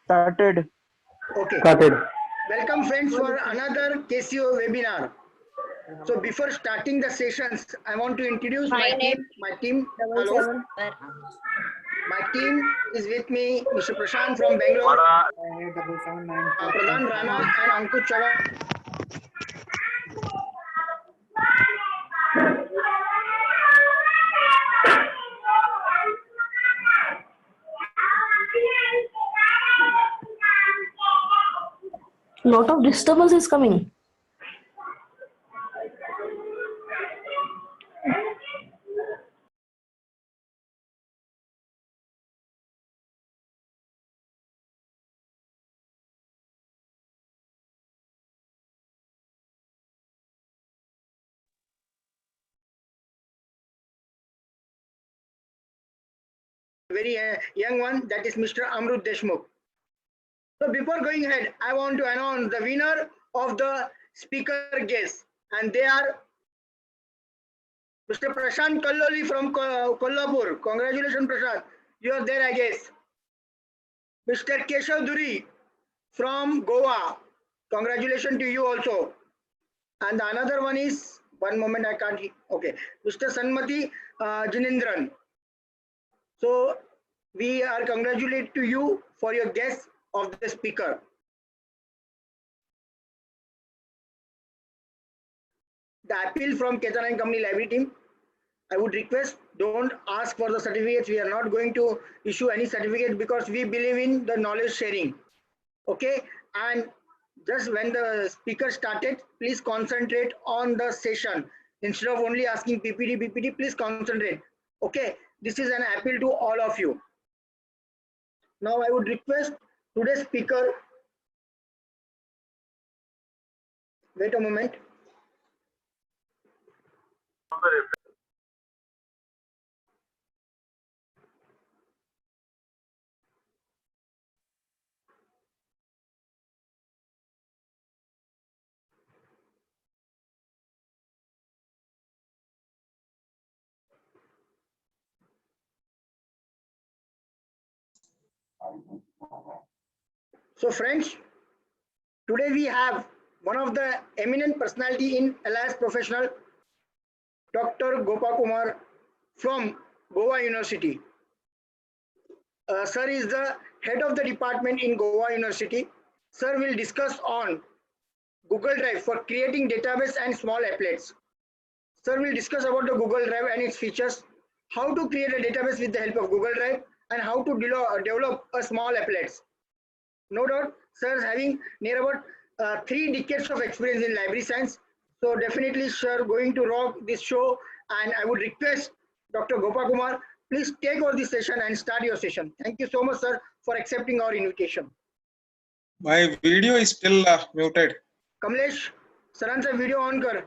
Started. Okay. Started. Welcome friends for another KCO webinar. So before starting the sessions, I want to introduce my team. Hello. My team is with me, Mr. Prashant from Bangalore, Pradhan Rana and Ankush Chavan. Lot of disturbance is coming. Very young one, that is Mr. Amrut Deshmukh. So before going ahead, I want to announce the winner of the speaker guest, and they are Mr. Prashant Kalloli from Kolhapur. Congratulations, Prashant. You are there, I guess. Mr. Keshav Duri from Goa. Congratulations to you also. And the another one is, one moment, I can't, okay, Mr. Sanmati Jinendran. So we are congratulate to you for your guest of the speaker. The appeal from Ketan & Company Library team, I would request, don't ask for the certificates. We are not going to issue any certificate because we believe in the knowledge sharing. Okay, and just when the speaker started, please concentrate on the session. Instead of only asking PPT, please concentrate. Okay, this is an appeal to all of you. Now I would request today's speaker, wait a moment. So friends, today we have one of the eminent personality in LIS professional, Dr. Gopakumar from Goa University. Sir is the head of the department in Goa University. Sir will discuss on Google Drive for creating database and small applets. Sir will discuss about the Google Drive and its features, how to create a database with the help of Google Drive, and how to develop a small applets. No doubt, sir is having near about 3 decades of experience in library science. So definitely, sir, going to rock this show. And I would request Dr. Gopakumar, please take over this session and start your session. Thank you so much, sir, for accepting our invitation. My video is still muted. Kamlesh, sir, video on kar.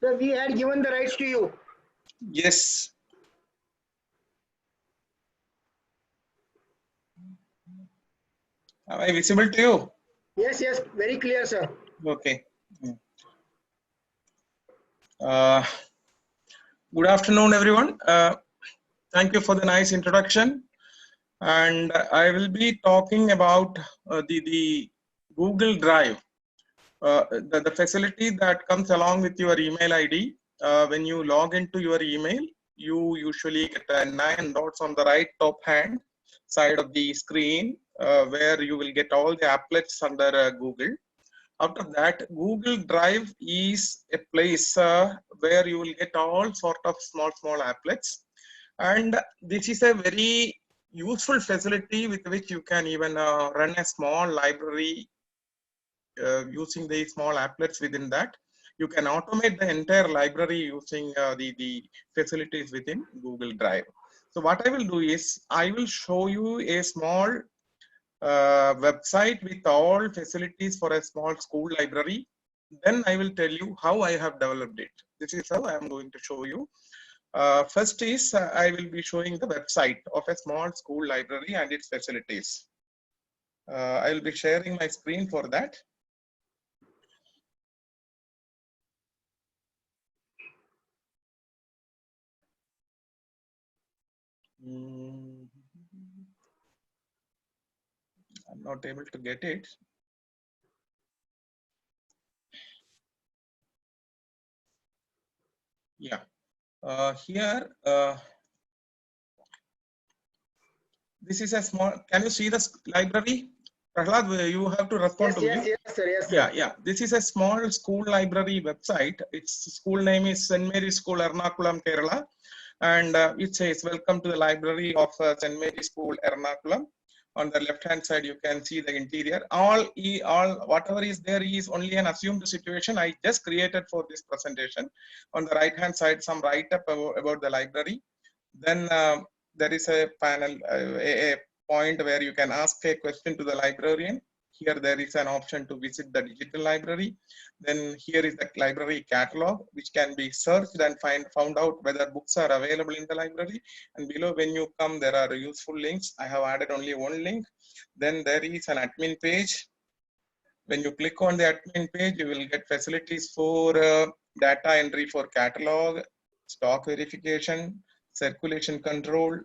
So we had given the rights to you. Yes. Am I visible to you? Yes, yes, very clear, sir. Okay. Good afternoon, everyone. Thank you for the nice introduction. And I will be talking about the Google Drive, the facility that comes along with your email ID. When you log into your email, you usually get 9 dots on the right top hand side of the screen where you will get all the applets under Google. After that, Google Drive is a place where you will get all sort of small applets, and this is a very useful facility with which you can even run a small library using the small applets within that. You can automate the entire library using the facilities within Google Drive. So what I will do is I will show you a small website with all facilities for a small school library. Then I will tell you how I have developed it. This is how I am going to show you. First is I will be showing the website of a small school library and its facilities. I will be sharing my screen for that. I'm not able to get it. Yeah. Here, this is a small. Can you see the library? Prahlad, you have to respond Yes, to yes, me. yes, sir. Yes, sir. Yeah, yeah. This is a small school library website. Its school name is St. Mary's School, Ernakulam, Kerala. And it says, welcome to the library of St. Mary's School, Ernakulam. On the left-hand side, you can see the interior. All whatever is there is only an assumed situation I just created for this presentation. On the right-hand side, some write-up about the library. Then there is a panel, a point where you can ask a question to the librarian. Here there is an option to visit the digital library. Then here is the library catalog, which can be searched and found out whether books are available in the library. And below, when you come, there are useful links. I have added only one link. Then there is an admin page. When you click on the admin page, you will get facilities for data entry for catalog, stock verification, circulation control.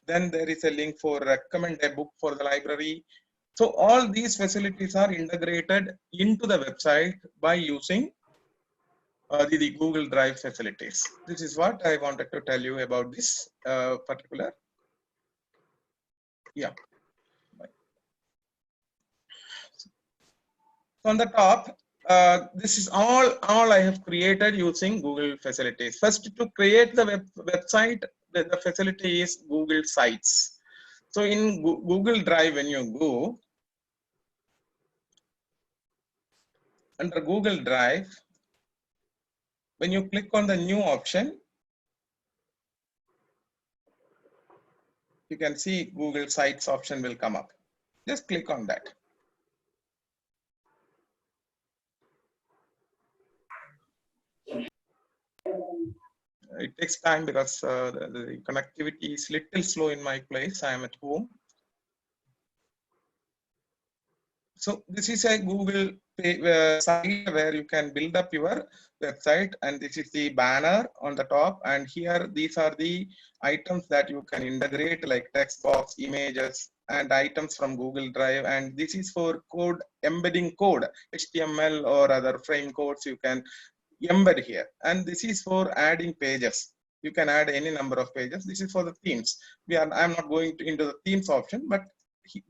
Then there is a link for recommend a book for the library. So all these facilities are integrated into the website by using the Google Drive facilities. This is what I wanted to tell you about this particular. Yeah. On the top, this is all I have created using Google facilities. First, to create the website, the facility is Google Sites. So in Google Drive, when you go under Google Drive, when you click on the new option, you can see Google Sites option will come up. Just click on that. It takes time because the connectivity is little slow in my place. I am at home. So this is a Google site where you can build up your website, and this is the banner on the top. And here, these are the items that you can integrate, like text box, images, and items from Google Drive. And this is for code, embedding code, HTML or other frame codes you can embed here. And this is for adding pages. You can add any number of pages. This is for the themes. I'm not going into the themes option, but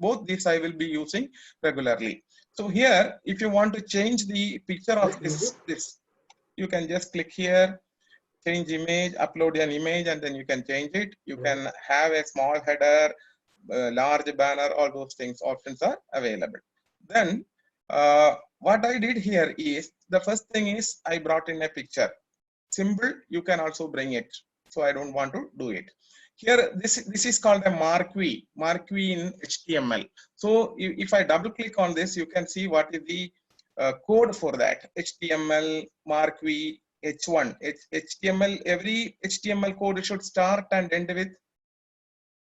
both these I will be using regularly. So here, if you want to change the picture of this, you can just click here, change image, upload an image, and then you can change it. You can have a small header, large banner, all those things, options are available. Then what I did here is, the first thing is I brought in a picture. Symbol, you can also bring it. So I don't want to do it. Here, this is called a marquee in HTML. So if I double click on this, you can see what is the code for that. HTML marquee H1. HTML, every HTML code should start and end with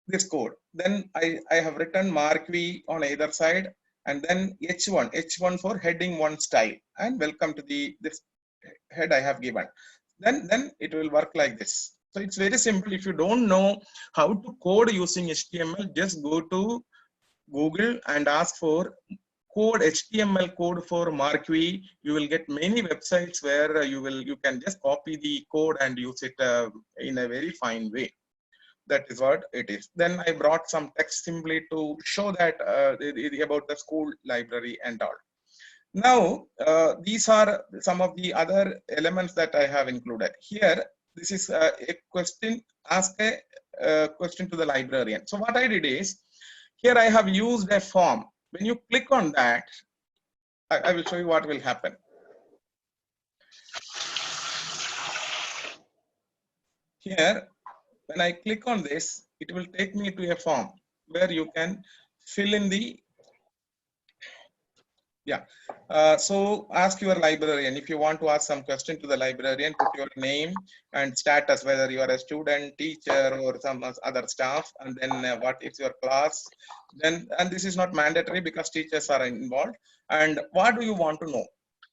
this code. Then I have written marquee on either side, and then H1 for heading 1 style, and welcome to this head I have given. Then it will work like this. So it's very simple. If you don't know how to code using HTML, just go to Google and ask for HTML code for marquee. You will get many websites where you can just copy the code and use it in a very fine way. That is what it is. Then I brought some text simply to show that about the school library and all. Now, these are some of the other elements that I have included here. This is a question, ask a question to the librarian. So what I did is, here I have used a form. When you click on that, I will show you what will happen. Here, when I click on this, it will take me to a form where you can fill in the Yeah. So ask your librarian. If you want to ask some question to the librarian, put your name and status, whether you are a student, teacher, or some other staff, and then what is your class. Then, and this is not mandatory because teachers are involved. And what do you want to know?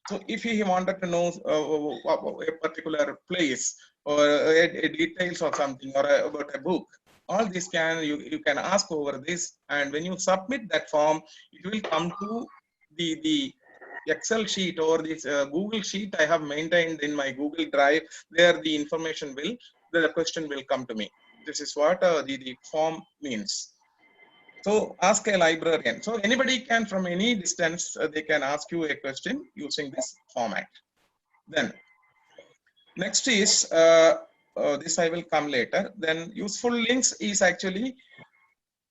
So if he wanted to know a particular place or a details or something or about a book, all this you can ask over this. And when you submit that form, it will come to the Excel sheet or this Google sheet I have maintained in my Google Drive, where the information will, the question will come to me. This is what the form means. So ask a librarian. So anybody can, from any distance, they can ask you a question using this format. Then next is, this I will come later. Then useful links is actually,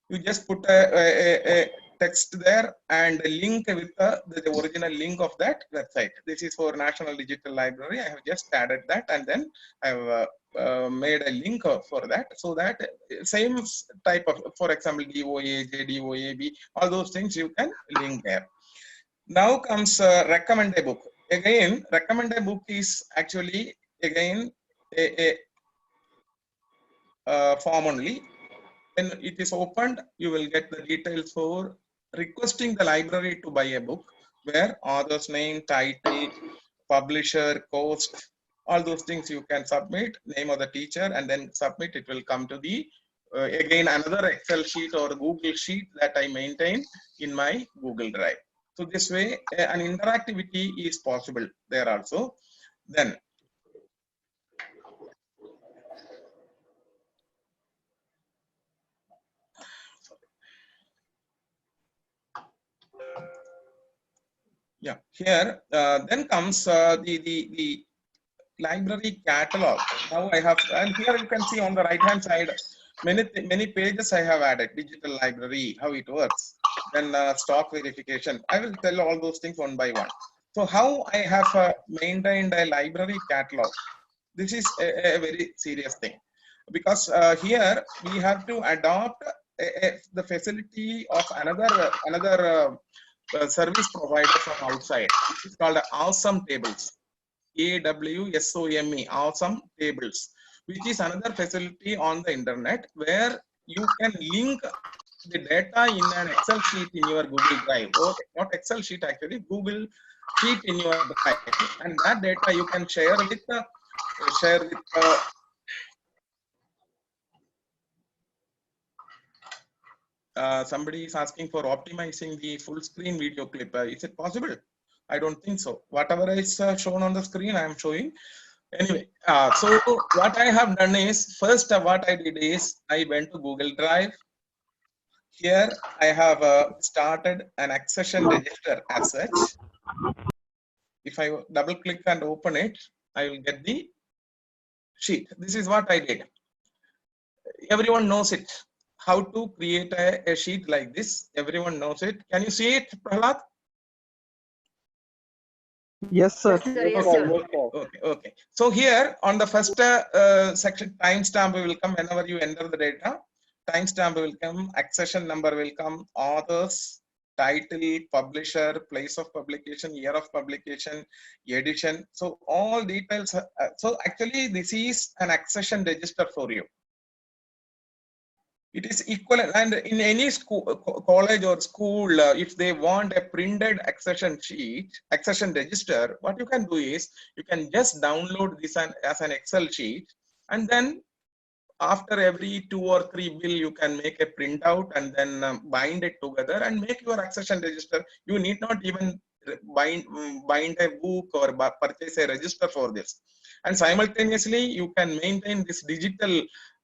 you just put a text there and a link with the original link of that website. This is for National Digital Library. I have just added that, and then I have made a link for that, so that same type of, for example, DOA, JDOAB, all those things you can link there. Now comes recommend a book. Again, recommend a book is actually again a form only. When it is opened, you will get the details for requesting the library to buy a book, where author's name, title, publisher, cost, all those things you can submit, name of the teacher, and then submit. It will come to the again another Excel sheet or Google sheet that I maintain in my Google Drive. So this way an interactivity is possible there also. Then yeah, here then comes the library catalog. Now I have, and here you can see on the right hand side, many pages I have added. Digital library, how it works, then stock verification. I will tell all those things one by one. So how I have maintained a library catalog. This is a very serious thing, because here we have to adopt the facility of another service provider from outside. This is called Awesome Tables. AWSOME, Awesome Tables, which is another facility on the internet where you can link the data in an Excel sheet in your Google Drive, or not Excel sheet actually, Google Sheet in your Drive, and that data you can share with somebody is asking for optimizing the full screen video clip. Is it possible? I don't think so. Whatever is shown on the screen, I am showing. Anyway, so what I have done is, first what I did is, I went to Google Drive. Here I have started an accession register as such. If I double click and open it, I will get the sheet. This is what I did. Everyone knows it. How to create a sheet like this. Everyone knows it. Can you see it, Prahlad? Yes, sir. Yes, sir. Okay, okay. So here on the first section, timestamp will come whenever you enter the data. Timestamp will come, accession number will come, authors, title, publisher, place of publication, year of publication, edition. So all details. So actually, this is an accession register for you. It is equivalent, and in any school, college or school, if they want a printed accession sheet, accession register, what you can do is you can just download this as an Excel sheet, and then after every 2 or 3 bill, you can make a printout and then bind it together and make your accession register. You need not even bind a book or purchase a register for this. And simultaneously, you can maintain this digital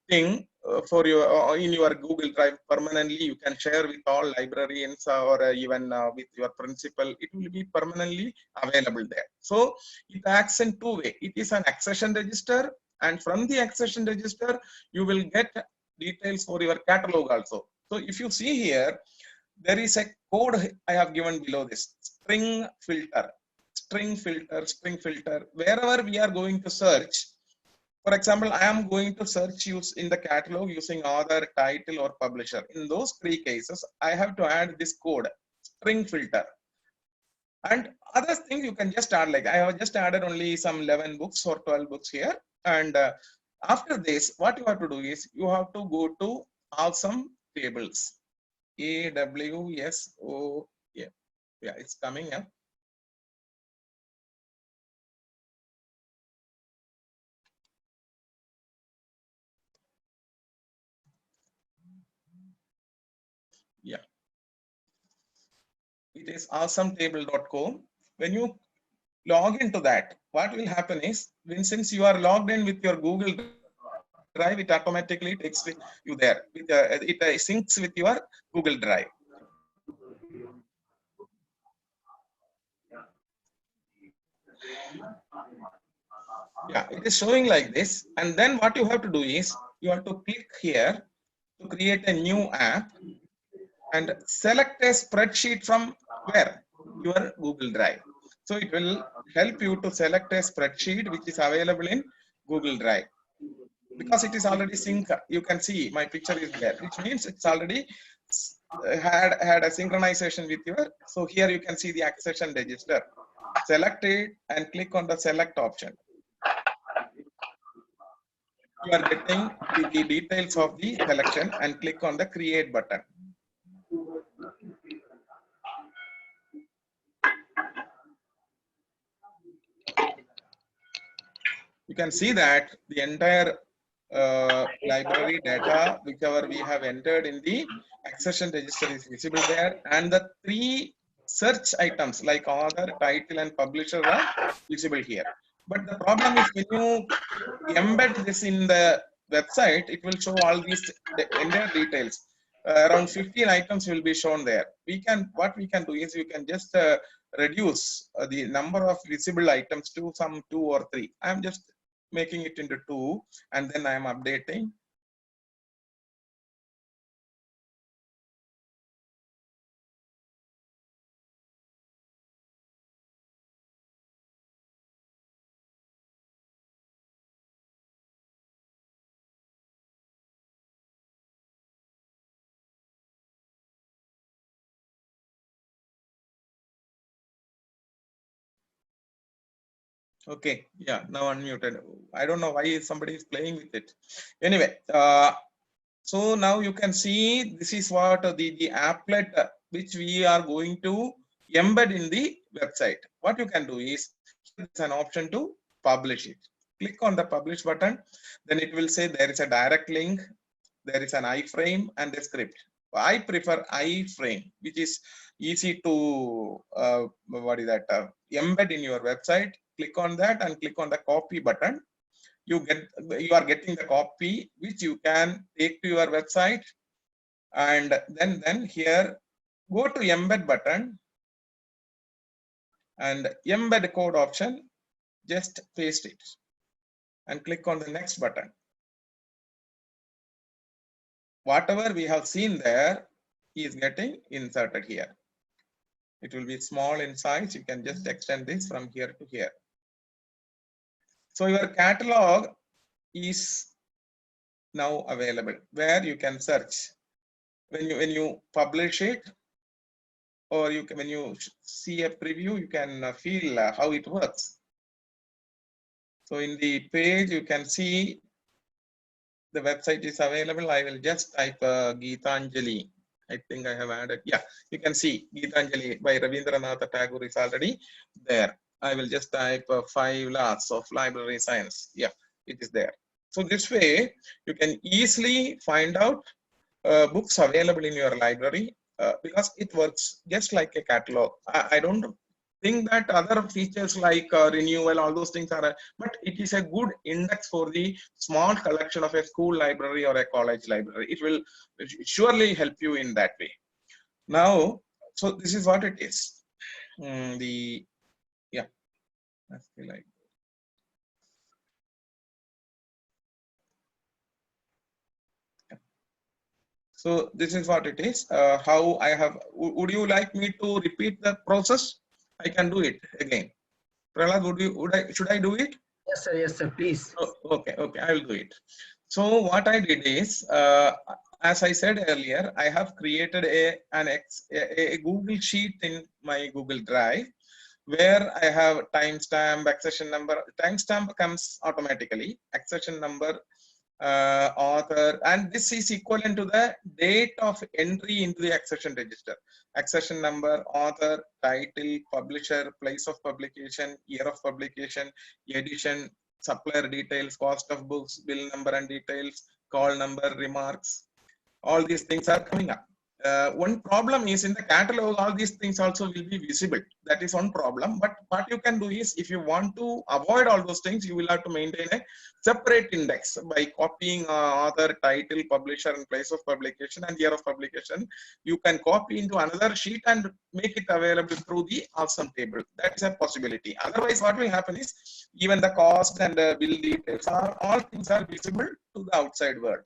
thing for your in your Google Drive permanently. You can share with all librarians or even with your principal. It will be permanently available there. So it acts in two ways. It is an accession register, and from the accession register you will get details for your catalog also. So if you see here, there is a code I have given below this: string filter, string filter, string filter. Wherever we are going to search, for example, I am going to search in the catalog using author, title, or publisher. In those 3 cases, I have to add this code, string filter. And other things you can just add, like I have just added only some 11 books or 12 books here. And after this, what you have to do is you have to go to awesome tables. AWSO, yeah, it's coming up. Yeah, it is awesometable.com. When you log into that, what will happen is, since you are logged in with your Google Drive, it automatically takes you there. It syncs with your Google Drive. Yeah, it is showing like this. And then what you have to do is, you have to click here to create a new app and select a spreadsheet from where? Your Google Drive. So it will help you to select a spreadsheet which is available in Google Drive. Because it is already synced, you can see my picture is there, which means it's already had a synchronization with your. So here you can see the accession register. Select it and click on the select option. You are getting the details of the selection and click on the create button. You can see that the entire library data, whichever we have entered in the accession register, is visible there, and the 3 search items like author, title, and publisher are visible here. But the problem is, when you embed this in the website, it will show all these entire details. Around 15 items will be shown there. What we can do is, you can just reduce the number of visible items to some 2 or 3. I'm just making it into 2, and then I am updating. Okay, yeah, now unmuted. I don't know why somebody is playing with it. Anyway, so now you can see this is what the applet which we are going to embed in the website. What you can do is, it's an option to publish it. Click on the publish button, then it will say there is a direct link, there is an iframe and a script. I prefer iframe, which is easy to embed in your website. Click on that and click on the copy button. You are getting the copy which you can take to your website, and then here go to embed button and embed code option, just paste it and click on the next button. Whatever we have seen there is getting inserted here. It will be small in size. You can just extend this from here to here. So your catalog is now available, where you can search. When you publish it, or when you see a preview, you can feel how it works. So in the page, you can see the website is available. I will just type Geetanjali. I think I have added. Yeah, you can see Geetanjali by Rabindranath Tagore is already there. I will just type 5 laws of library science. Yeah, it is there. So this way, you can easily find out books available in your library because it works just like a catalog. I don't think that other features like renewal, all those things are, but it is a good index for the small collection of a school library or a college library. It will surely help you in that way. Now, so this is what it is. Yeah, that's the like. So this is what it is. How I have. Would you like me to repeat the process? I can do it again. Prahlad, should I do it? Yes, sir, please. Oh, okay, I will do it. So what I did is, as I said earlier, I have created a Google Sheet in my Google Drive, where I have timestamp, accession number. Timestamp comes automatically, accession number, author, and this is equivalent to the date of entry into the accession register. Accession number, author, title, publisher, place of publication, year of publication, edition, supplier details, cost of books, bill number and details, call number, remarks. All these things are coming up. One problem is in the catalog, all these things also will be visible. That is one problem. But what you can do is, if you want to avoid all those things, you will have to maintain a separate index by copying author, title, publisher, and place of publication and year of publication. You can copy into another sheet and make it available through the awesome table. That's a possibility. Otherwise, what will happen is, even the cost and bill details are all things are visible to the outside world.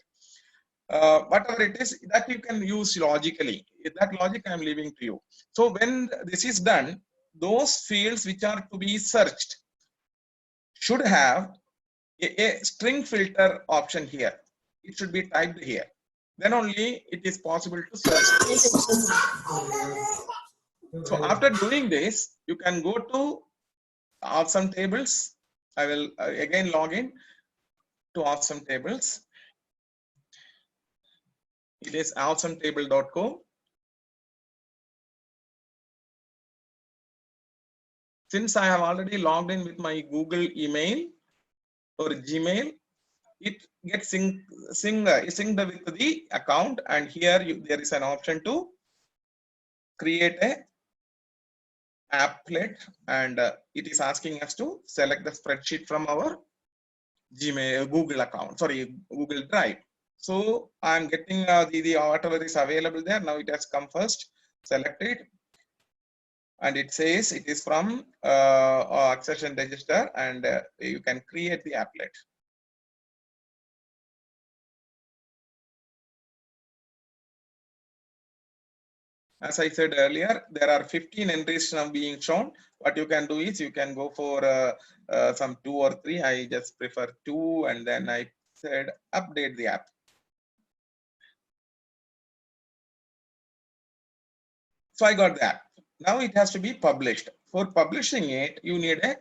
Whatever it is that you can use logically, that logic I am leaving to you. So when this is done, those fields which are to be searched should have a string filter option here. It should be typed here. Then only it is possible to search. So after doing this, you can go to awesome tables. I will again log in to awesome tables. It is awesometable.co. Since I have already logged in with my Google email or Gmail, it gets synced with the account, and here there is an option to create a applet, and it is asking us to select the spreadsheet from our Gmail Google account, sorry, Google Drive. So I'm getting the whatever is available there. Now it has come first. Select it, and it says it is from accession register, and you can create the applet. As I said earlier, there are 15 entries now being shown. What you can do is you can go for some 2 or 3. I just prefer 2, and then I said update the app. So I got the app. Now it has to be published. For publishing it, you need a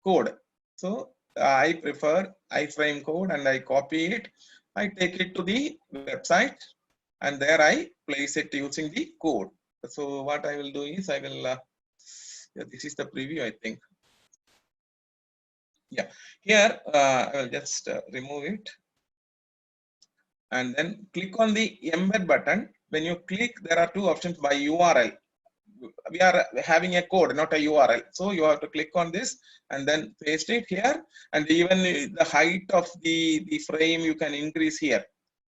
code. So I prefer iframe code, and I copy it. I take it to the website, and there I place it using the code. So what I will do is I will, yeah, this is the preview, I think. Yeah, here I will just remove it, and then click on the embed button. When you click, there are 2 options by URL. We are having a code, not a URL. So you have to click on this and then paste it here. And even the height of the frame, you can increase here.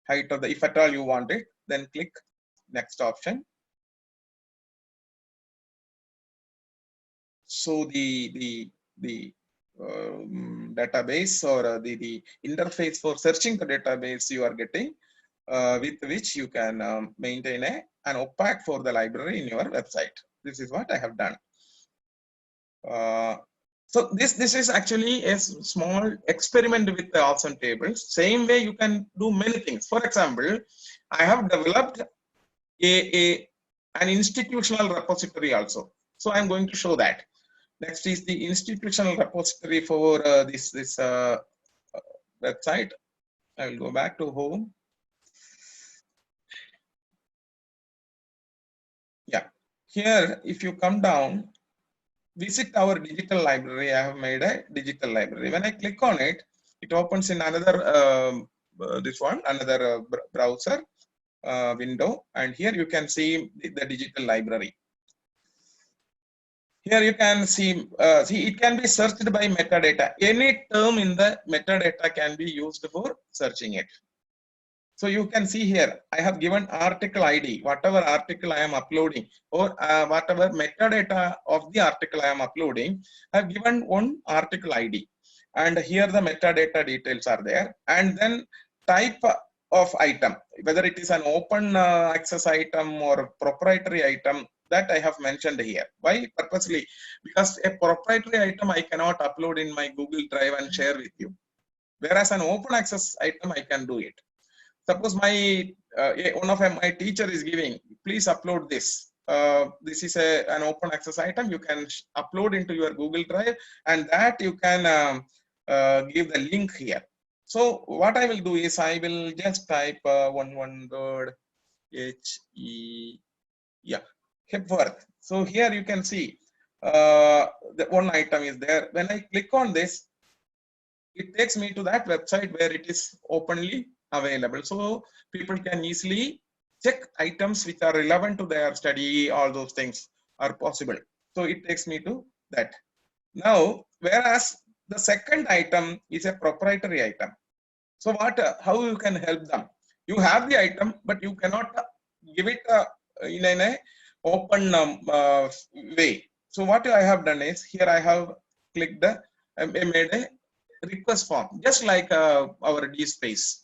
Height of the, if at all you want it, then click next option. So the database or the interface for searching the database you are getting, with which you can maintain an OPAC for the library in your website. This is what I have done. So this is actually a small experiment with the awesome tables. Same way you can do many things. For example, I have developed an institutional repository also. So I'm going to show that. Next is the institutional repository for this website. I will go back to home. Yeah, here if you come down, visit our digital library. I have made a digital library. When I click on it, it opens in another another browser window, and here you can see the digital library. Here you can see, it can be searched by metadata. Any term in the metadata can be used for searching it. So you can see here, I have given article ID, whatever article I am uploading, or whatever metadata of the article I am uploading, I have given one article ID. And here the metadata details are there. And then type of item, whether it is an open access item or proprietary item, that I have mentioned here. Why? Purposely, because a proprietary item I cannot upload in my Google Drive and share with you. Whereas an open access item, I can do it. Suppose my one of my teacher is giving, please upload this. this is an open access item. You can upload into your Google Drive, and that you can give the link here. So what I will do is I will just type one word Hepworth. So here you can see the one item is there. When I click on this, it takes me to that website where it is openly available. So people can easily check items which are relevant to their study. All those things are possible. So it takes me to that. Now, whereas the second item is a proprietary item. So how you can help them? You have the item, but you cannot give it in an open way. So what I have done is, here I have clicked made a request form, just like our DSpace,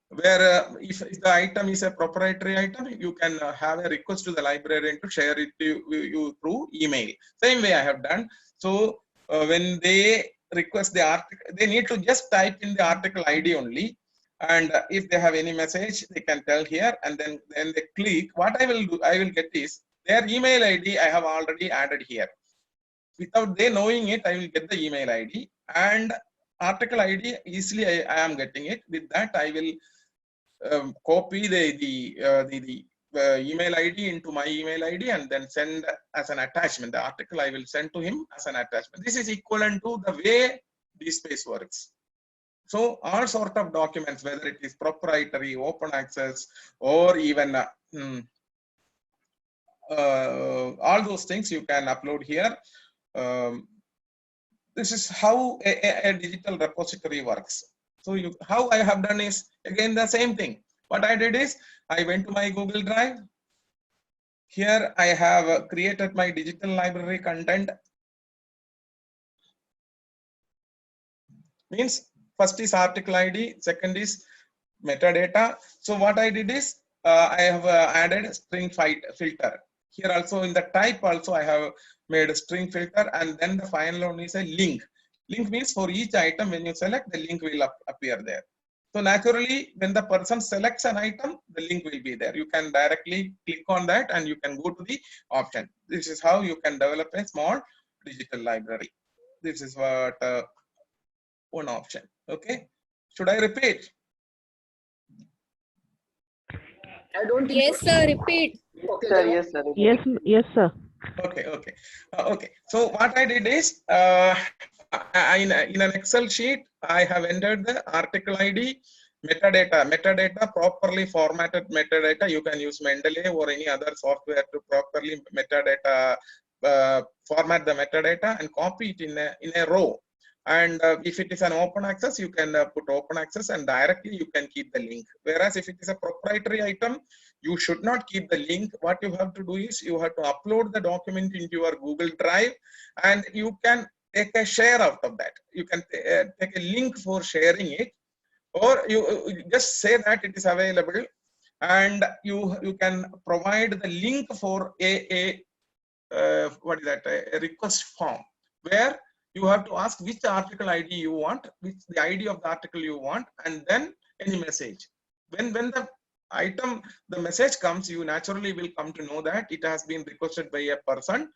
where if the item is a proprietary item, you can have a request to the librarian to share it to you through email. Same way I have done. So when they request the article, they need to just type in the article ID only, and if they have any message, they can tell here, and then they click. What I will do, I will get is their email ID. I have already added here. Without they knowing it, I will get the email ID, and article ID easily I am getting it. With that, I will copy the email ID into my email ID and then send as an attachment. The article I will send to him as an attachment. This is equivalent to the way DSpace works. So all sort of documents, whether it is proprietary, open access, or even all those things you can upload here. This is how a digital repository works. So how I have done is, again, the same thing. What I did is, I went to my Google Drive. Here I have created my digital library content. Means first is article ID, second is metadata. So what I did is, I have added string filter. Here also in the type also I have made a string filter, and then the final one is a link. Link means for each item, when you select, the link will appear there. So naturally, when the person selects an item, the link will be there. You can directly click on that and you can go to the option. This is how you can develop a small digital library. This is what one option. Okay. Should I repeat? I don't think Yes, sir. Repeat. Okay, Sir, then- yes, sir. Yes, sir. Okay. Okay. So what I did is, in an Excel sheet, I have entered the article ID, metadata, properly formatted metadata. You can use Mendeley or any other software to properly format the metadata and copy it in a row. And if it is an open access, you can put open access and directly you can keep the link. Whereas if it is a proprietary item, you should not keep the link. What you have to do is, you have to upload the document into your Google Drive, and you can take a share out of that. You can take a link for sharing it, or you just say that it is available, and you can provide the link for a request form, where you have to ask which article ID you want, which the ID of the article you want, and then any message. When the message comes, you naturally will come to know that it has been requested by a person.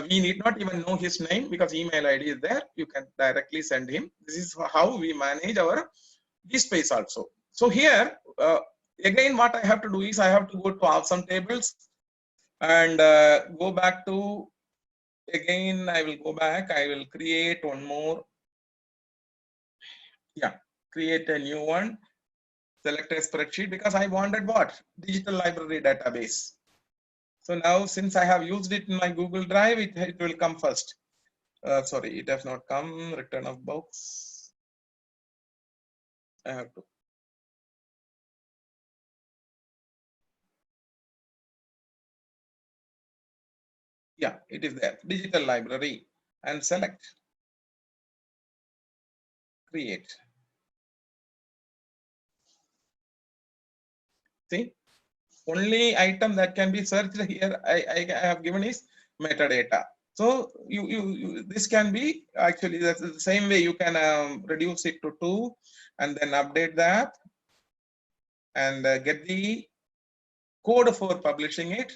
We need not even know his name, because email ID is there. You can directly send him. This is how we manage our DSpace also. So here, again, what I have to do is, I have to go to Awesome Tables and go back to, again, I will go back. I will create one more. Yeah, create a new one. Select a spreadsheet, because I wanted what? Digital library database. So now, since I have used it in my Google Drive, it will come first. Sorry, it has not come. Return of box. I have to. Yeah, it is there. Digital library, and select. Create. See, only item that can be searched here I have given is metadata. So this can be, actually, that's the same way you can reduce it to 2 and then update that and get the code for publishing it.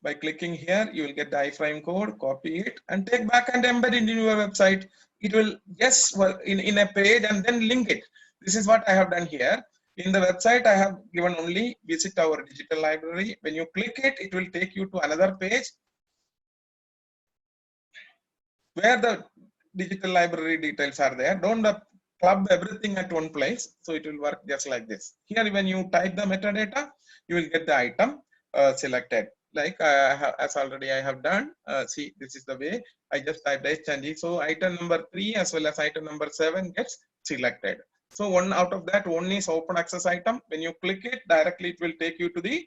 By clicking here, you will get the iframe code, copy it and take back and embed it in your website. It will just work in a page and then link it. This is what I have done here. In the website, I have given only visit our digital library. When you click it, it will take you to another page where the digital library details are there. Don't club everything at one place. So it will work just like this. Here, when you type the metadata, you will get the item selected. Like as already I have done. See, this is the way I just typed H and E. So item number 3 as well as item number 7 gets selected. So one out of that, one is open access item. When you click it, directly it will take you to the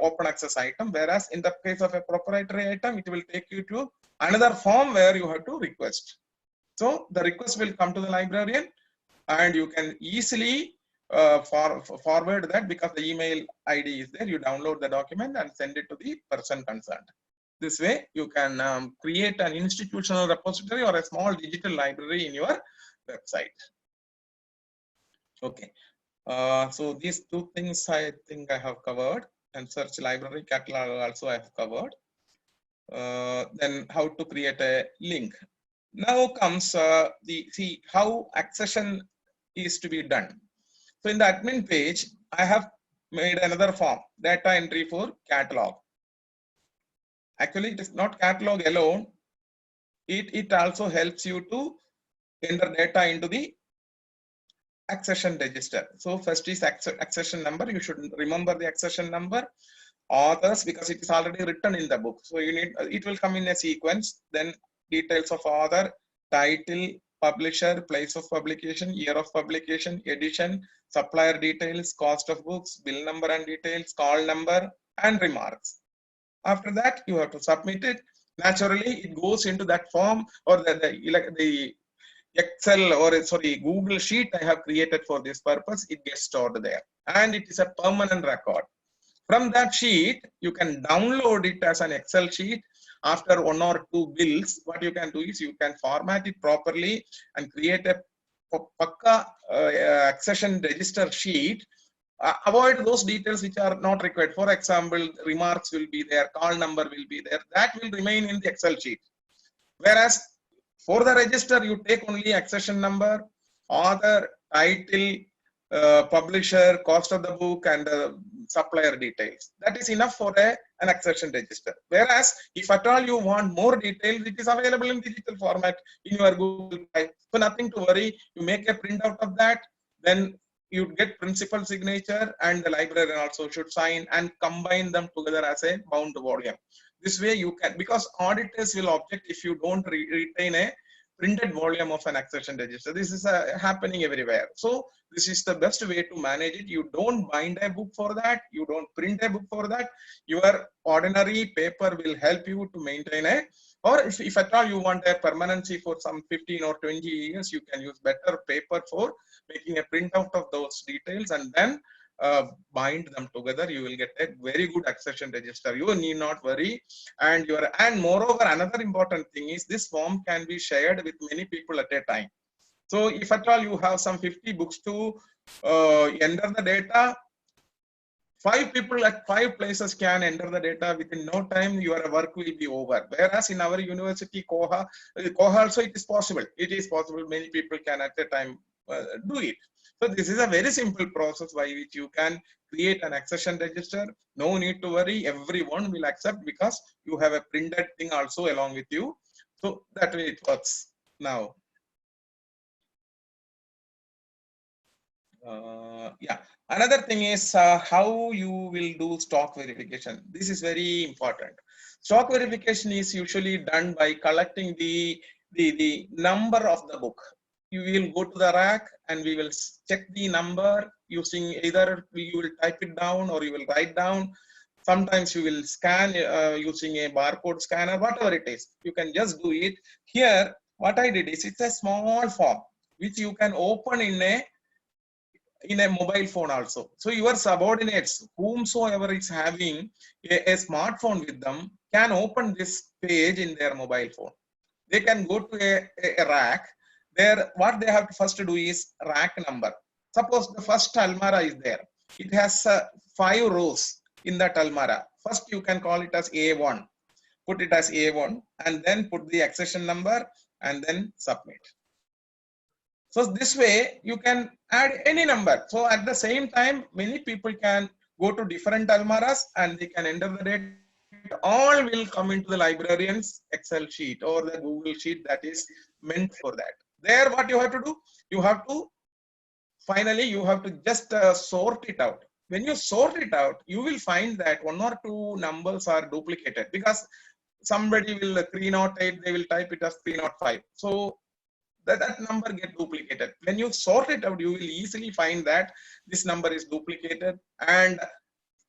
open access item. Whereas in the case of a proprietary item, it will take you to another form where you have to request. So the request will come to the librarian and you can easily forward that because the email ID is there. You download the document and send it to the person concerned. This way you can create an institutional repository or a small digital library in your website. Okay. So these two things I think I have covered, and search library catalog also I have covered. Then how to create a link. Now comes see how accession is to be done. So in the admin page, I have made another form, data entry for catalog. Actually, it is not catalog alone. It also helps you to enter data into the accession register. So first is accession number. You should remember the accession number. Authors, because it is already written in the book. So you need, it will come in a sequence. Then details of author, title, publisher, place of publication, year of publication, edition, supplier details, cost of books, bill number and details, call number, and remarks. After that, you have to submit it. Naturally, it goes into that form or the Excel or sorry, Google Sheet I have created for this purpose. It gets stored there, and it is a permanent record. From that sheet, you can download it as an Excel sheet. After 1 or 2 bills, what you can do is you can format it properly and create a Pakka accession register sheet. Avoid those details which are not required. For example, remarks will be there, call number will be there. That will remain in the Excel sheet. Whereas for the register, you take only accession number, author, title, publisher, cost of the book, and supplier details. That is enough for an accession register. Whereas if at all you want more details, it is available in digital format in your Google Drive. So nothing to worry. You make a printout of that, then you get principal signature, and the librarian also should sign and combine them together as a bound volume. This way you can, because auditors will object if you don't retain a printed volume of an accession register. This is happening everywhere. So this is the best way to manage it. You don't bind a book for that. You don't print a book for that. Your ordinary paper will help you to maintain a, or if at all you want a permanency for some 15 or 20 years, you can use better paper for making a printout of those details and then bind them together. You will get a very good accession register. You need not worry. And moreover, another important thing is this form can be shared with many people at a time. So if at all you have some 50 books to enter the data, 5 people at 5 places can enter the data within no time. Your work will be over. Whereas in our university, Koha also it is possible. It is possible. Many people can at a time do it. So this is a very simple process by which you can create an accession register. No need to worry. Everyone will accept because you have a printed thing also along with you. So that way it works. Now, yeah. Another thing is how you will do stock verification. This is very important. Stock verification is usually done by collecting the number of the book. You will go to the rack and we will check the number using either you will type it down or you will write down. Sometimes you will scan using a barcode scanner, whatever it is. You can just do it. Here, what I did is it's a small form which you can open in a mobile phone also. So your subordinates, whomsoever is having a smartphone with them, can open this page in their mobile phone. They can go to a rack. There, what they have to first do is rack number. Suppose the first almara is there. It has 5 rows. in that almara. First, you can call it as A1. Put it as A1 and then put the accession number and then submit. So this way you can add any number. So at the same time, many people can go to different almaras and they can enter the data. All will come into the librarian's Excel sheet or the Google sheet that is meant for that. There, what you have to do, you have to finally you have to just sort it out. When you sort it out, you will find that one or two numbers are duplicated because somebody will 308, they will type it as 305. So that number get duplicated. When you sort it out, you will easily find that this number is duplicated, and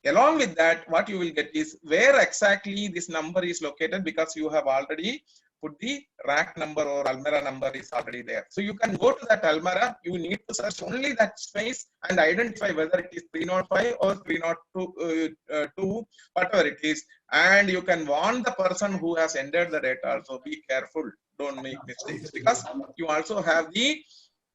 along with that, what you will get is where exactly this number is located, because you have already put the rack number or almara number is already there. So you can go to that almara, you need to search only that space and identify whether it is 305 or 302, whatever it is, and you can warn the person who has entered the data also, be careful, don't make mistakes, because you also have the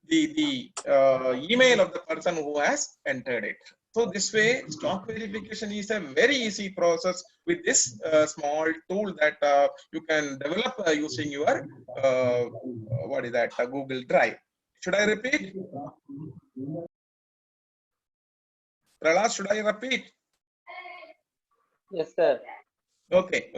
email of the person who has entered it. So this way, stock verification is a very easy process with this small tool that you can develop using your Google Drive. Should I repeat? Prahlad, should I repeat? Yes, sir. Okay.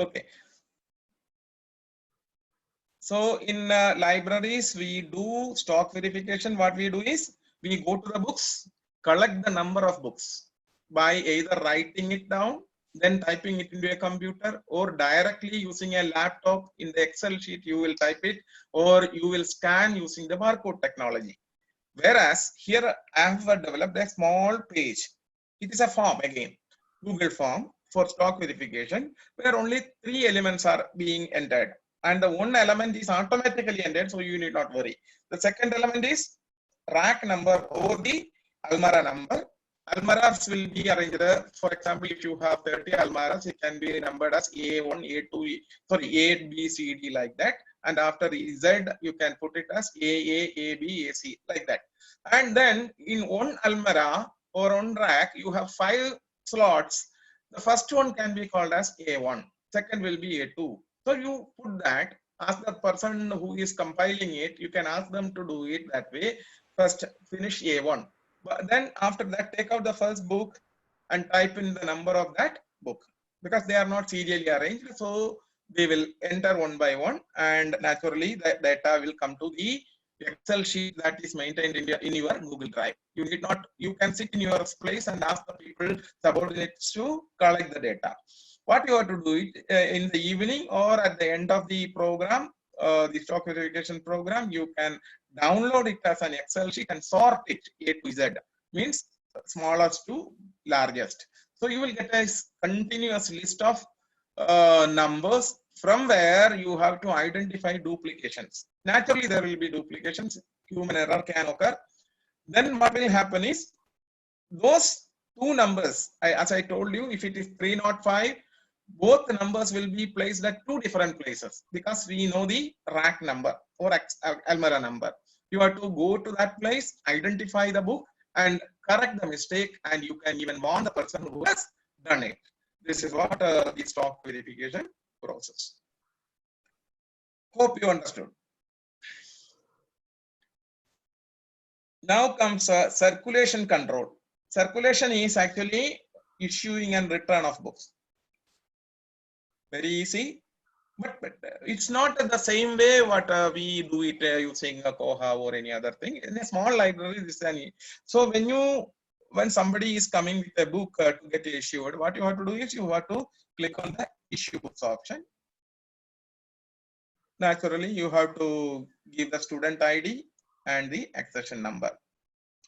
So in libraries, we do stock verification. What we do is we go to the books, collect the number of books by either writing it down, then typing it into a computer, or directly using a laptop in the Excel sheet, you will type it, or you will scan using the barcode technology. Whereas here I have developed a small page. It is a form again, Google form for stock verification, where only 3 elements are being entered. And the one element is automatically entered, so you need not worry. The second element is rack number or the almara number. Almaras will be arranged, for example, if you have 30 almaras, it can be numbered as A1, A2, A, B, C, D, like that. And after Z, you can put it as A, B, AC, like that. And then in one almara or one rack, you have 5 slots. The first one can be called as A1, second will be A2. So you put that, ask the person who is compiling it, you can ask them to do it that way. First finish A1. But then after that, take out the first book and type in the number of that book, because they are not serially arranged. So they will enter one by one, and naturally the data will come to the Excel sheet that is maintained in your Google Drive. You need not, you can sit in your place and ask the people subordinates to collect the data. What you have to do it in the evening or at the end of the program, the stock verification program, you can download it as an Excel sheet and sort it A to Z, means smallest to largest. So you will get a continuous list of numbers from where you have to identify duplications. Naturally, there will be duplications, human error can occur. Then what will happen is those two numbers, as I told you, if it is 305, both the numbers will be placed at 2 different places, because we know the rack number or almara number. You have to go to that place, identify the book and correct the mistake, and you can even warn the person who has done it. This is what the stock verification process. Hope you understood. Now comes circulation control. Circulation is actually issuing and return of books. Very easy, but it's not the same way what we do it using a Koha or any other thing. In a small library, this is so when somebody is coming with a book to get issued, what you have to do is you have to click on the issue books option. Naturally, you have to give the student ID and the accession number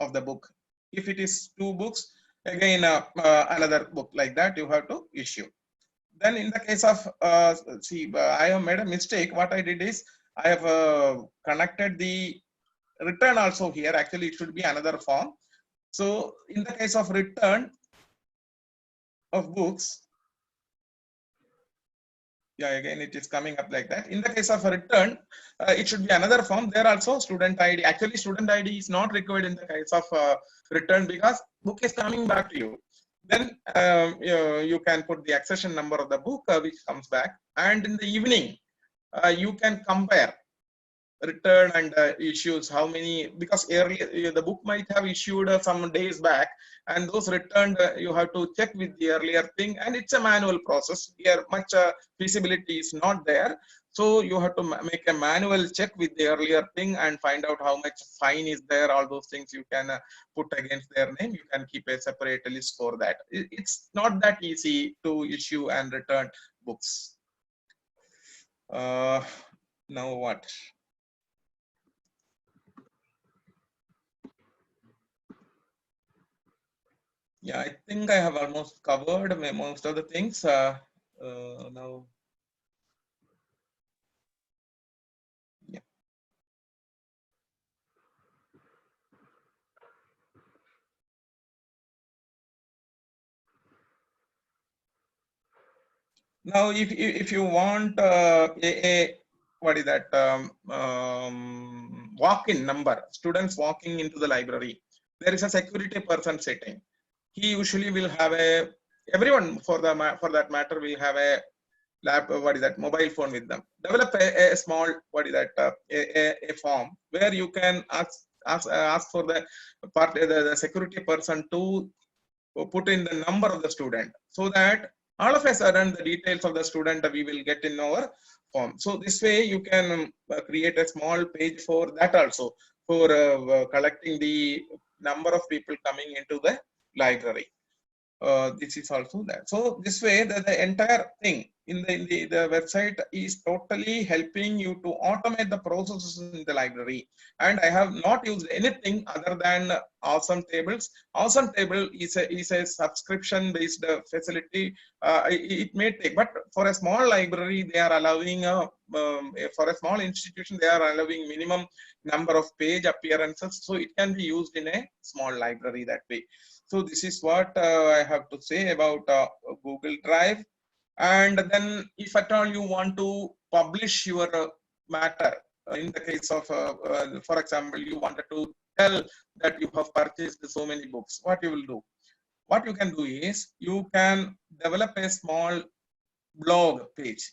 of the book. If it is 2 books, again another book like that you have to issue. Then in the case of, I have made a mistake. What I did is I have connected the return also here. Actually, it should be another form. So in the case of return of books, yeah, again, it is coming up like that. In the case of a return, it should be another form. There also student ID. Actually, student ID is not required in the case of return, because book is coming back to you. Then you can put the accession number of the book which comes back, and in the evening you can compare return and issues, how many, because earlier the book might have issued some days back, and those returned you have to check with the earlier thing, and it's a manual process here. Much feasibility is not there, so you have to make a manual check with the earlier thing and find out how much fine is there. All those things you can put against their name. You can keep a separate list for that. It's not that easy to issue and return books. Now what? Yeah, I think I have almost covered most of the things. Now, yeah. Now, if you want what is that walk-in number, students walking into the library, there is a security person sitting. He usually will have a, everyone for that matter will have a what is that, mobile phone with them. Develop a small, what is that, a form where you can ask for the the security person to put in the number of the student, so that all of a sudden the details of the student we will get in our form. So this way you can create a small page for that also, for collecting the number of people coming into the library. This is also that. So this way the entire thing in the website is totally helping you to automate the processes in the library. And I have not used anything other than Awesome Tables. Awesome Table is a subscription based facility. It may take, but for a small library they are allowing for a small institution they are allowing minimum number of page appearances, so it can be used in a small library that way. So this is what I have to say about Google Drive. And then if at all you want to publish your matter, in the case of, for example, you wanted to tell that you have purchased so many books, what you will do? What you can do is you can develop a small blog page.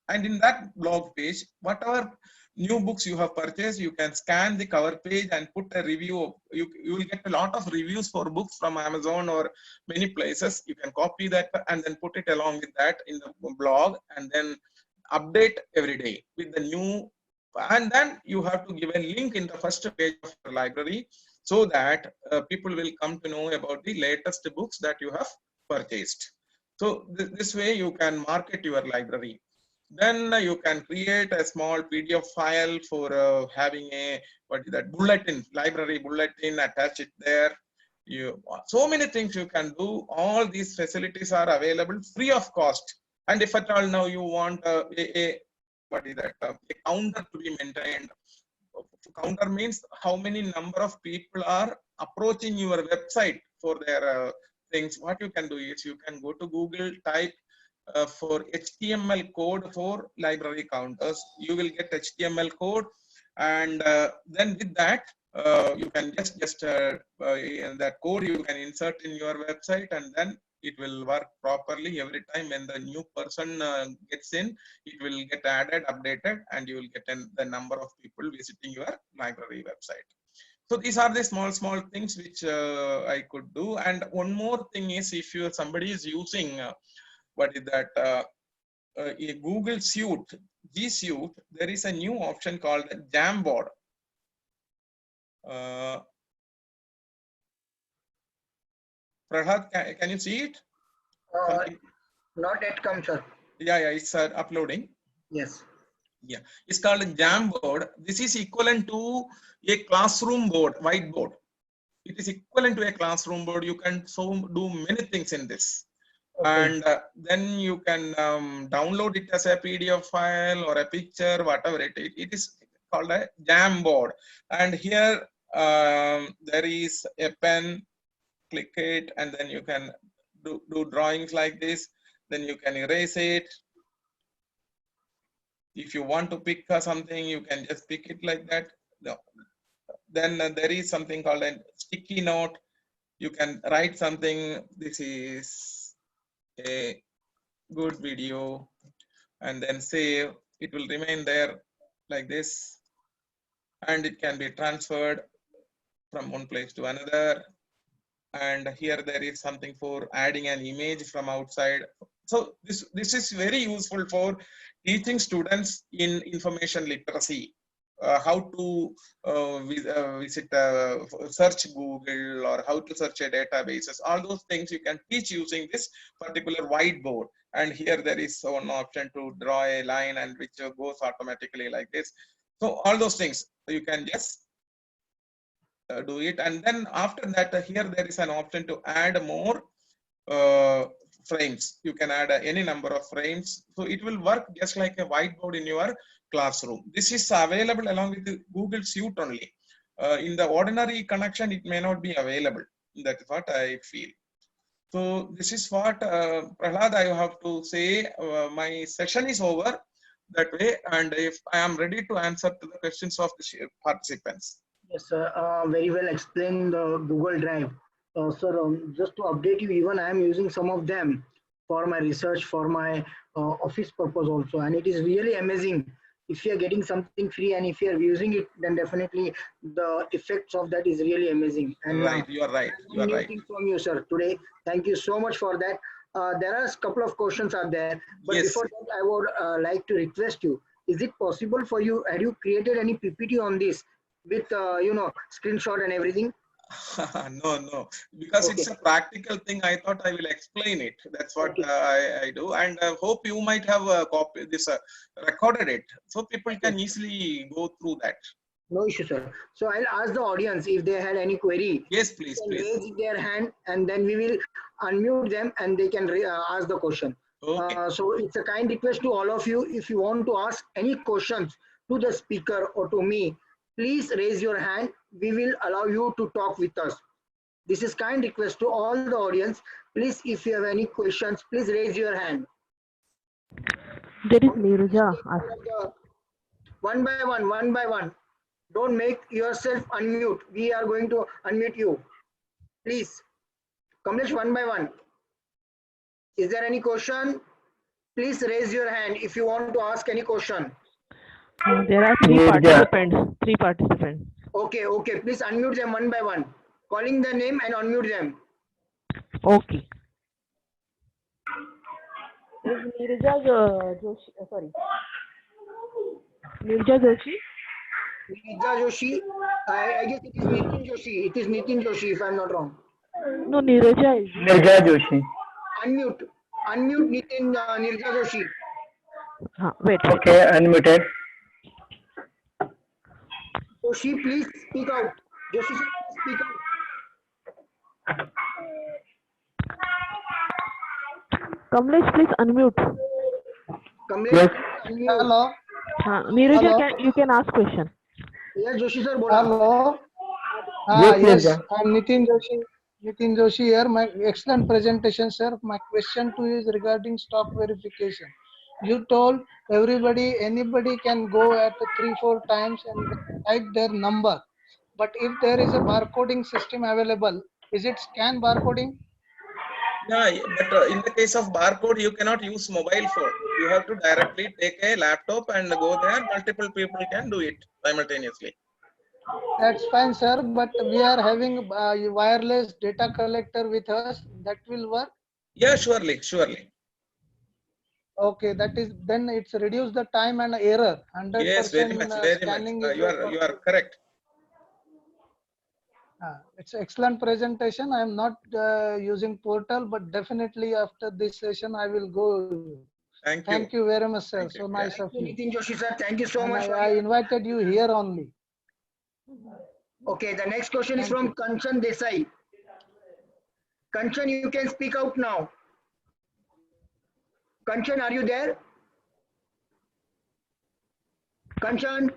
And in that blog page, whatever new books you have purchased, you can scan the cover page and put a review. You will get a lot of reviews for books from Amazon or many places. You can copy that and then put it along with that in the blog, and then update every day with the new. And then you have to give a link in the first page of your library, so that people will come to know about the latest books that you have purchased. So this way you can market your library. Then you can create a small PDF file for having a, what is that, bulletin, library bulletin, attach it there. So many things you can do. All these facilities are available free of cost. And if at all now you want what is that, a counter to be maintained. Counter means how many number of people are approaching your website for their things. What you can do is you can go to Google, type for HTML code for library counters. You will get HTML code, and then with that you can just that code you can insert in your website, and then it will work properly every time when the new person gets in. It will get added, updated, and you will get the number of people visiting your library website. So these are the small things which I could do. And one more thing is, if somebody is using what is that, a Google Suite, G Suite, there is a new option called Jamboard. Prahad, can you see it? Not yet come, sir. Yeah, it's uploading. Yes. Yeah, it's called Jamboard. This is equivalent to a classroom board, whiteboard. It is equivalent to a classroom board. You can do many things in this. Okay. And then you can download it as a PDF file or a picture, whatever it is called a Jamboard. And here there is a pen, click it, and then you can do drawings like this. Then you can erase it. If you want to pick something, you can just pick it like that. No. Then there is something called a sticky note. You can write something. This is a good video, and then save. It will remain there like this, and it can be transferred from one place to another. And here there is something for adding an image from outside. So this is very useful for teaching students in information literacy, how to visit search Google, or how to search a databases. All those things you can teach using this particular whiteboard. And here there is one option to draw a line, and which goes automatically like this. So all those things you can just do it. And then after that, here there is an option to add more frames. You can add any number of frames, so it will work just like a whiteboard in your classroom. This is available along with the Google Suite only. In the ordinary connection, it may not be available. That's what I feel. So this is what Prahlad, I have to say. My session is over that way, and if I am ready to answer to the questions of the participants. Yes, sir. Very well explained the Google Drive. Sir, just to update you, even I am using some of them for my research, for my office purpose also. And it is really amazing. If you are getting something free and if you are using it, then definitely the effects of that is really amazing. And Right, you are right. You are new right. thing from you, sir, today. Thank you so much for that. There are a couple of questions are there, but Yes. before that, I would like to request you. Is it possible for you? Had you created any PPT on this with screenshot and everything? No, because Okay. it's a practical thing. I thought I will explain it. That's what Okay. I do, and hope you might have copy this recorded it, so people can easily go through that. No issue, sir. So I'll ask the audience if they had any query. Yes, please, They can please. raise their hand, and then we will unmute them, and they can ask the question. Okay. So it's a kind request to all of you. If you want to ask any questions to the speaker or to me, please raise your hand. We will allow you to talk with us. This is kind request to all the audience. Please, if you have any questions, please raise your hand. There is Neeraja. One by one, one by one. Don't make yourself unmute. We are going to unmute you. Please, Kamlesh, one by one. Is there any question? Please raise your hand if you want to ask any question. There are three participants. Three participants. Okay, okay. Please unmute them one by one. Calling the name and unmute them. Okay. Is Neeraja Joshi? Sorry. Neeraja Joshi? Nija Joshi. I guess it is Nitin Joshi. It is Nitin Joshi, if I'm not wrong. No, Neeraja is. Nirja Joshi. Unmute. Unmute Nitin Nirja Joshi. Wait. Okay, unmuted. Joshi, please speak out. Joshi, sir, speak out. Kamlesh, please unmute. Kamlesh, Yes. unmute. Hello. Neeraja, you can ask question. Yes, Joshi sir, bola. Hello. Yes, Yes, Nirja. I'm Nitin Joshi. Nitin Joshi here. My excellent presentation, sir. My question to you is regarding stock verification. You told anybody can go at 3-4 times and type their number. But if there is a barcoding system available, is it scan barcoding? Yeah, but in the case of barcode, you cannot use mobile phone. You have to directly take a laptop and go there. Multiple people can do it simultaneously. That's fine, sir. But we are having wireless data collector with us. That will work. Yeah, surely. Okay, that is then it's reduce the time and error. 100% Yes, very much. scanning is You are correct. It's excellent presentation. I am not using portal, but definitely after this session I will go. Thank you. Thank you very much, sir. Thank you. So nice of you. Nitin Joshi sir, thank you so And much. for I your- invited you here only. Okay, the next question is from Kanchan Desai. Kanchan, you can speak out now. Kanchan, are you there? Kanchan,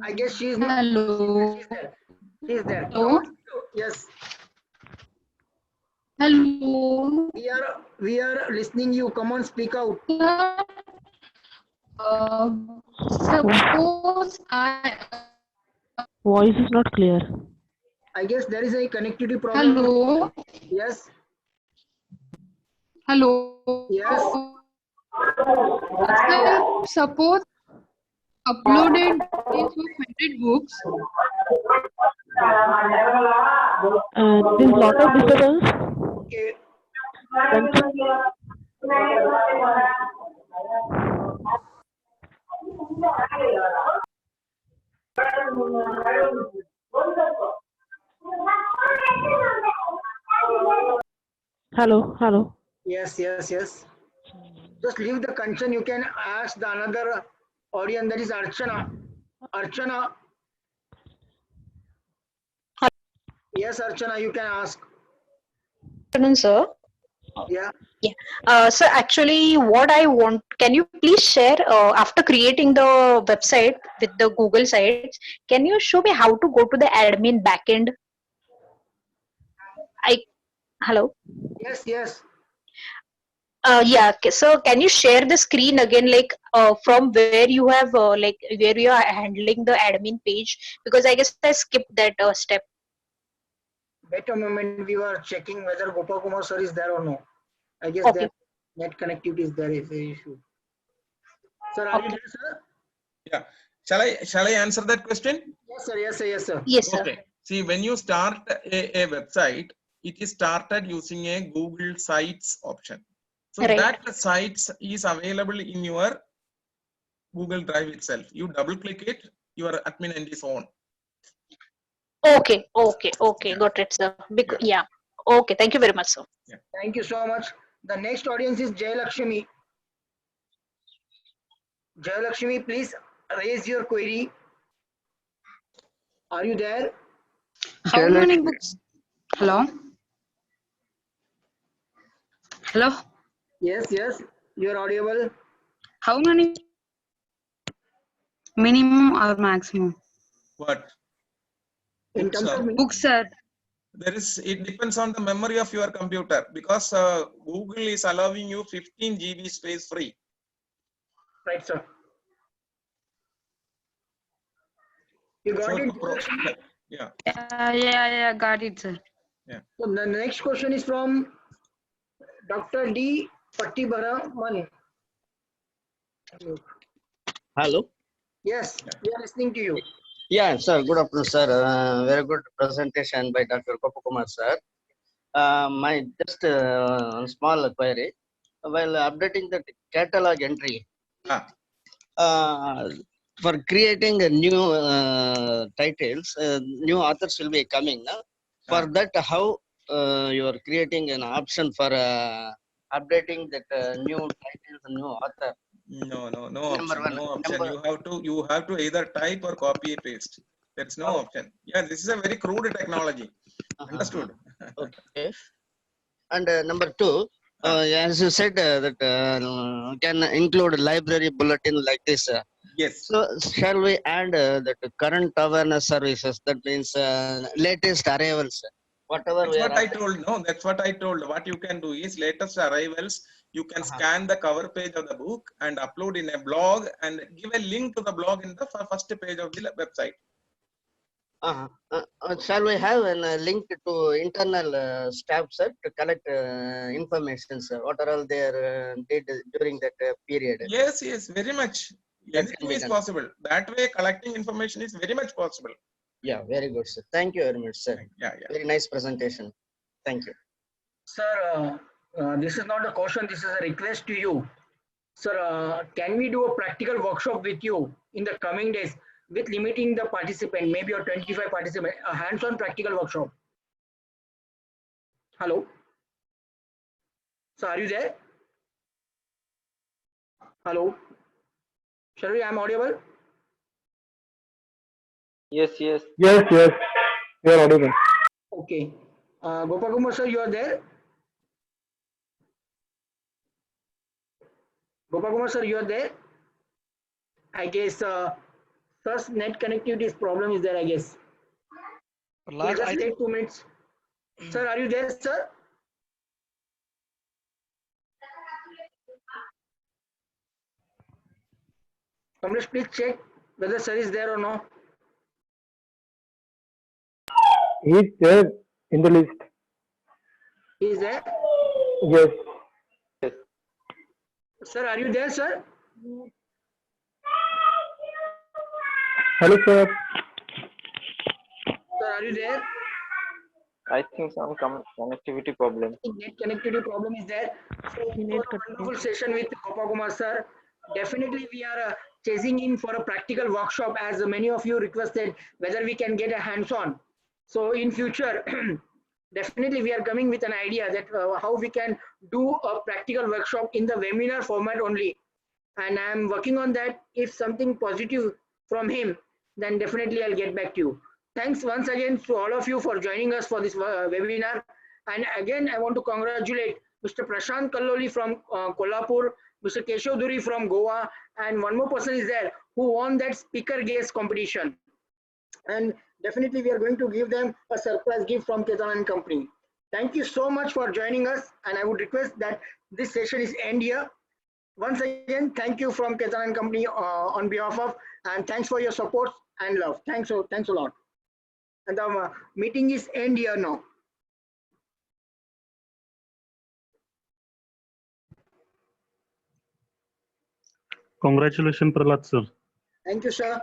I guess she is not. Hello. She's there. She's there. Hello. Yes, Hello. we are listening you. Come on, speak out. Suppose I Voice is not clear. I guess there is a connectivity problem. Hello. Yes, Hello. yes. Sir, suppose uploaded these 100 books. There's lot of disturbance. Okay. Kanchan? Hello, hello. Yes, yes, yes. Just leave the concern. You can ask the another audience, that is Archana. Archana. Yes, Archana, you can ask. Afternoon, sir. Yeah. So actually, what I want, can you please share after creating the website with the Google sites, can you show me how to go to the admin backend? Hello. Yes, yes. Yeah. So can you share the screen again, like from where you have, like where you are handling the admin page? Because I guess I skipped that step. Wait a moment. We were checking whether Gopakumar sir is there or no. I guess Okay. that net connectivity is there is the issue. Sir, are you Okay. there, sir? Yeah. Shall I answer that question? Yes, sir. Yes, sir. Yes, sir. Yes, sir. Okay. See, when you start a website, it is started using a Google Sites option. So Right. that sites is available in your Google Drive itself. You double click it, your admin end is on. Okay. Okay. Okay. Yeah. Got it, sir. Because Yeah. yeah. Okay. Thank you very much, sir. Thank you so much. The next audience is Jay Lakshmi. Jay Lakshmi, please raise your query. Are you there? How many books? Hello. Hello. Yes, yes. You are audible. How many minimum or maximum But In books terms are, of books, sir? it depends on the memory of your computer, because Google is allowing you 15 GB space free. right, sir. You got So it. to pro- yeah. Yeah. Got it, sir. So the next question is from Dr. D. Pattibharaman. Hello. Yes, we are listening to you. Yeah, sir. Good afternoon, sir. Very good presentation by Dr. Gopakumar, sir. My just small query. While updating the catalog entry, Ah. for creating a new titles, new authors will be coming. No? For that, how you are creating an option for updating that new titles, new author? No Number option. one. No option. Number, You have to either type or copy paste. There's no option. Yeah, this is a very crude technology. Understood? Okay. And number two, as you said that can include library bulletin like this. Yes. So shall we add that current awareness services? That means latest arrivals. Whatever That's we are what I updating. told. No, that's what I told. What you can do is latest arrivals. You can scan the cover page of the book and upload in a blog and give a link to the blog in the first page of the website. Shall we have a link to internal staff, sir, to collect information, sir? What are all they did during that period? Yes, very much. That Anything can be is done. possible. That way, collecting information is very much possible. Yeah, very good, sir. Thank you very much, sir. Yeah. Very nice presentation. Thank you. Sir, this is not a question, this is a request to you. Sir, can we do a practical workshop with you in the coming days with limiting the participant, maybe a 25 participant, a hands-on practical workshop? Hello? Sir, are you there? Hello? Sharvi, I'm audible? Yes, yes. Yes, yes. You are audible. Okay. Gopakumar sir, you are there? Gopakumar sir, you are there? I guess first net connectivity problem is there, I guess. We'll just take 2 minutes. Sir, are you there, sir? Kamlesh, please check whether sir is there or no. He's there in the list. Is there? Yes. Sir, are you there, sir? Hello, sir. Sir, are you there? I think some connectivity problem. Net connectivity problem is there. So it was a wonderful session with Gopakumar sir. Definitely we are chasing in for a practical workshop as many of you requested whether we can get a hands-on. So in future, definitely we are coming with an idea that how we can do a practical workshop in the webinar format only. And I am working on that. If something positive from him, then definitely I'll get back to you. Thanks once again to all of you for joining us for this webinar. And again, I want to congratulate Mr. Prashant Kalloli from Kolhapur, Mr. Keshav Duri from Goa, and one more person is there who won that speaker guest competition. And definitely we are going to give them a surprise gift from Ketan & Company. Thank you so much for joining us, and I would request that this session is end here. Once again, thank you from Ketan & Company on behalf of, and thanks for your support and love. Thanks a lot. And the meeting is end here now. Congratulations, Prahlad sir, Thank you, sir.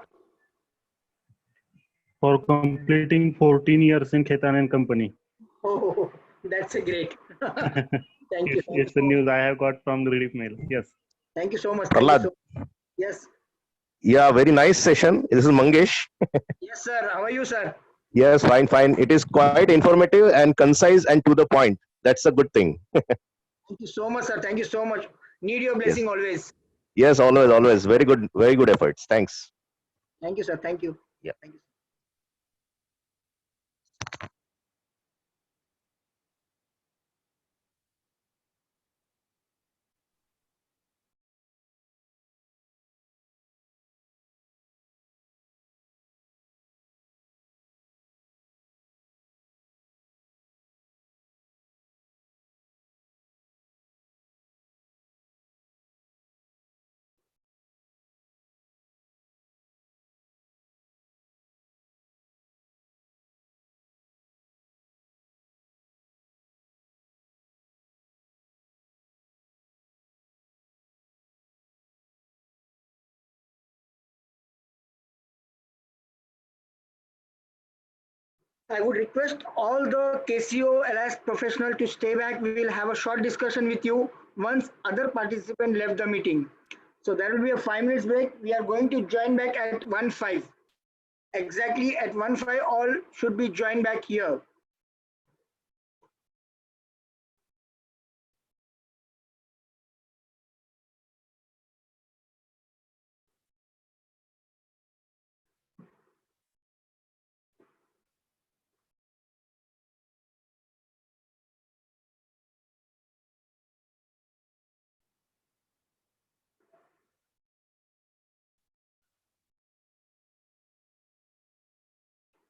for completing 14 years in Ketan & Company. Oh, that's a great. Thank you. It's the news I have got from the relief mail. Yes. Thank you so much. Prahlad. Yes. Yeah, very nice session. This is Mangesh. Yes, sir. How are you, sir? Yes, fine, fine. It is quite informative and concise and to the point. That's a good thing. Thank you so much, sir. Thank you so much. Need your blessing always. Yes, always, always. Very good efforts. Thanks. Thank you, sir. Thank you. Yeah. Thank you. I would request all the KCO LS professional to stay back. We will have a short discussion with you once other participant left the meeting. So there will be a 5 minutes break. We are going to join back at 1:05. Exactly at 1:05, all should be joined back here.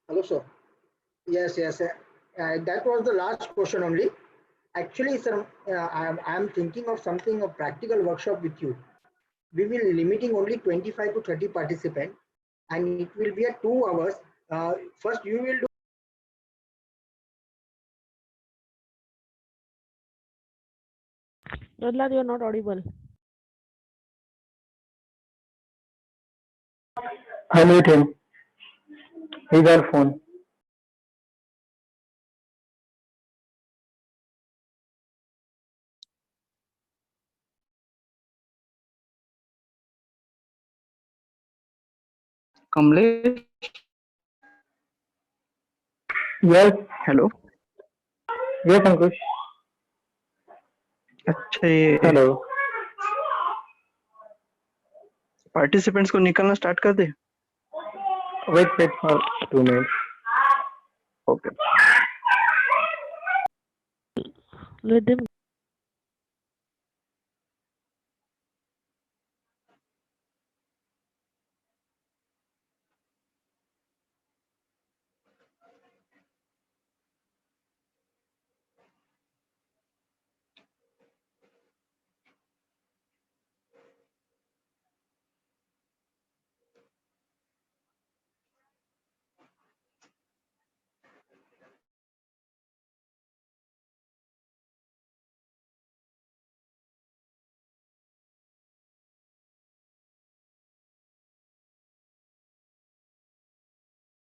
Hello, sir. Yes, yes. That was the last question only. Actually, sir, I'm thinking of something, a practical workshop with you. We will limiting only 25 to 30 participants, and it will be at 2 hours. First, you will do. Prahlad, you're not audible. Unmute him. He's on phone. Kamlesh, Yes. Hello. Yes, Ankush. अच्छा, ये Hello. Participants को निकलना start कर दे. Wait for 2 minutes. Okay. Let them